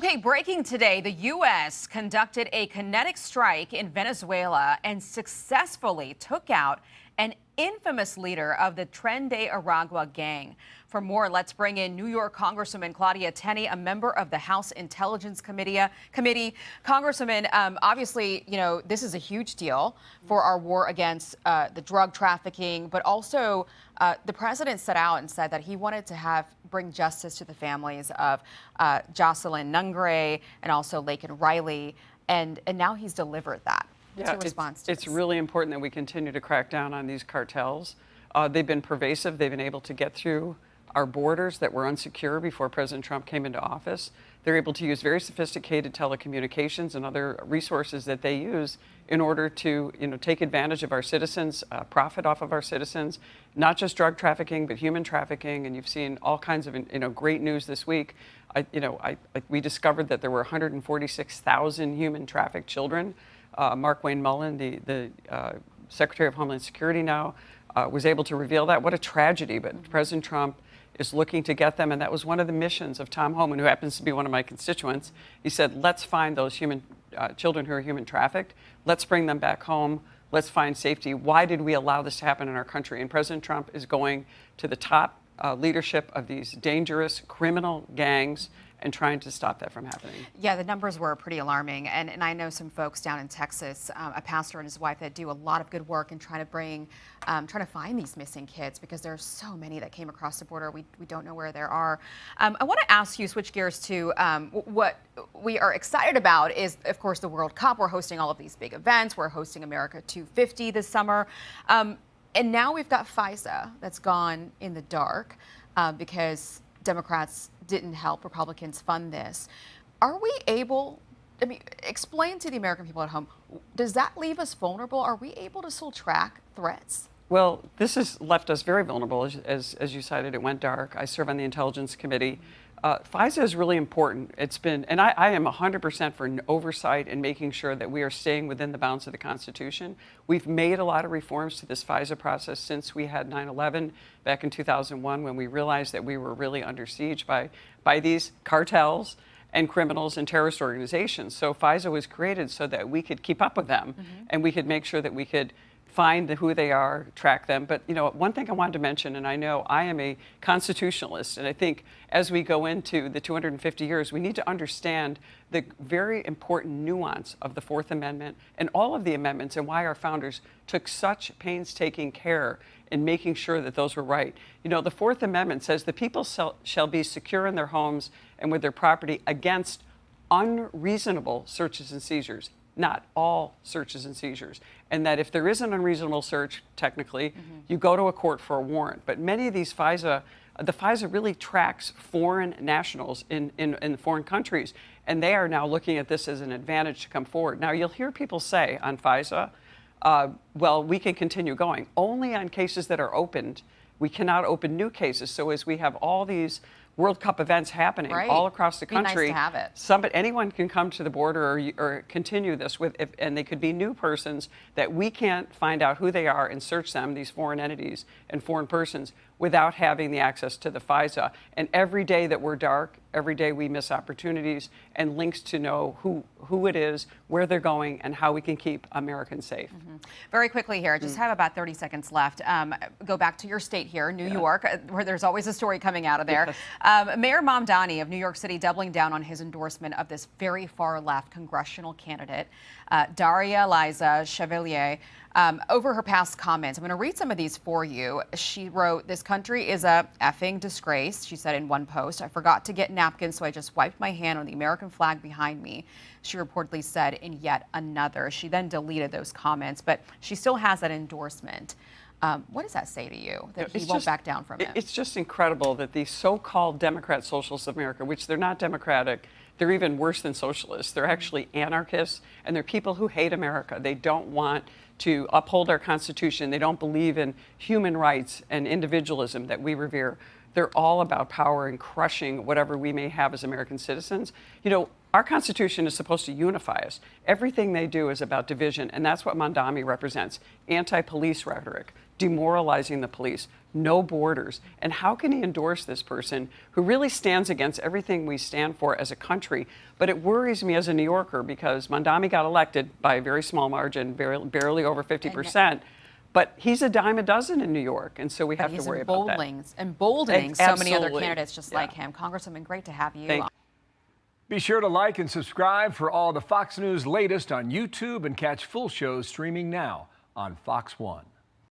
Okay, breaking today, the U.S. conducted a kinetic strike in Venezuela and successfully took out an infamous leader of the Tren de Aragua gang. For more, let's bring in New York Congresswoman Claudia Tenney, a member of the House Intelligence Committee. Congresswoman, obviously, you know, this is a huge deal for our war against the drug trafficking, but also the president set out and said that he wanted to bring justice to the families of Jocelyn Nungre and also Laken Riley, and now he's delivered that. What's your response to it's really important that we continue to crack down on these cartels. They've been pervasive. They've been able to get through our borders that were unsecure before President Trump came into office. They're able to use very sophisticated telecommunications and other resources that they use in order to, take advantage of our citizens, profit off of our citizens, not just drug trafficking, but human trafficking. And you've seen all kinds of, great news this week. We discovered that there were 146,000 human trafficked children. Mark Wayne Mullen, the Secretary of Homeland Security now, was able to reveal that. What a tragedy, but President Trump is looking to get them, and that was one of the missions of Tom Homan, who happens to be one of my constituents. He said, let's find those human children who are human trafficked. Let's bring them back home. Let's find safety. Why did we allow this to happen in our country? And President Trump is going to the top leadership of these dangerous criminal gangs and trying to stop that from happening. Yeah, the numbers were pretty alarming. And I know some folks down in Texas, a pastor and his wife, that do a lot of good work in trying to find these missing kids, because there are so many that came across the border. We don't know where there are. I want to ask you, switch gears to what we are excited about is, of course, the World Cup. We're hosting all of these big events. We're hosting America 250 this summer. And now we've got FISA that's gone in the dark because Democrats didn't help Republicans fund this. Are we able, explain to the American people at home, does that leave us vulnerable? Are we able to still track threats? Well, this has left us very vulnerable. As you cited, it went dark. I serve on the Intelligence Committee. FISA is really important. It's been, and I am 100% for an oversight and making sure that we are staying within the bounds of the Constitution. We've made a lot of reforms to this FISA process since we had 9/11 back in 2001, when we realized that we were really under siege by these cartels and criminals and terrorist organizations. So FISA was created so that we could keep up with them, and we could make sure that we could find who they are, track them. But, one thing I wanted to mention, and I know I am a constitutionalist, and I think as we go into the 250 years, we need to understand the very important nuance of the Fourth Amendment and all of the amendments, and why our founders took such painstaking care in making sure that those were right. The Fourth Amendment says the people shall be secure in their homes and with their property against unreasonable searches and seizures. Not all searches and seizures. And that if there is an unreasonable search, technically, you go to a court for a warrant. But many of these the FISA really tracks foreign nationals in foreign countries. And they are now looking at this as an advantage to come forward. Now, you'll hear people say on FISA, well, we can continue going. Only on cases that are opened. We cannot open new cases. So as we have all these World Cup events happening all across the country, be nice to have it. Anyone can come to the border or continue this and they could be new persons that we can't find out who they are and search them, these foreign entities and foreign persons, without having the access to the FISA. And every day that we're dark, every day we miss opportunities and links to know who it is, where they're going, and how we can keep Americans safe. Very quickly here, just have about 30 seconds left. Go back to your state here, New York, where there's always a story coming out of there. Mayor Mamdani of New York City doubling down on his endorsement of this very far-left congressional candidate, Daria Liza Chevalier, over her past comments. I'm going to read some of these for you. She wrote, "This country is a effing disgrace," she said in one post. "I forgot to get napkins, so I just wiped my hand on the American flag behind me," she reportedly said in yet another. She then deleted those comments, but she still has that endorsement. What does that say to you, that he won't back down from it? It's just incredible that these so-called Democrat socialists of America, which they're not democratic, they're even worse than socialists. They're actually anarchists, and they're people who hate America. They don't want to uphold our Constitution. They don't believe in human rights and individualism that we revere. They're all about power and crushing whatever we may have as American citizens. Our Constitution is supposed to unify us. Everything they do is about division, and that's what Mamdani represents. Anti-police rhetoric, demoralizing the police, no borders. And how can he endorse this person who really stands against everything we stand for as a country? But it worries me as a New Yorker because Mondami got elected by a very small margin, barely over 50%. But he's a dime a dozen in New York, and so we have to worry about that. Emboldening so many other Absolutely. candidates just like him. Congresswoman, great to have you. Thank you. Be sure to like and subscribe for all the Fox News latest on YouTube and catch full shows streaming now on Fox One.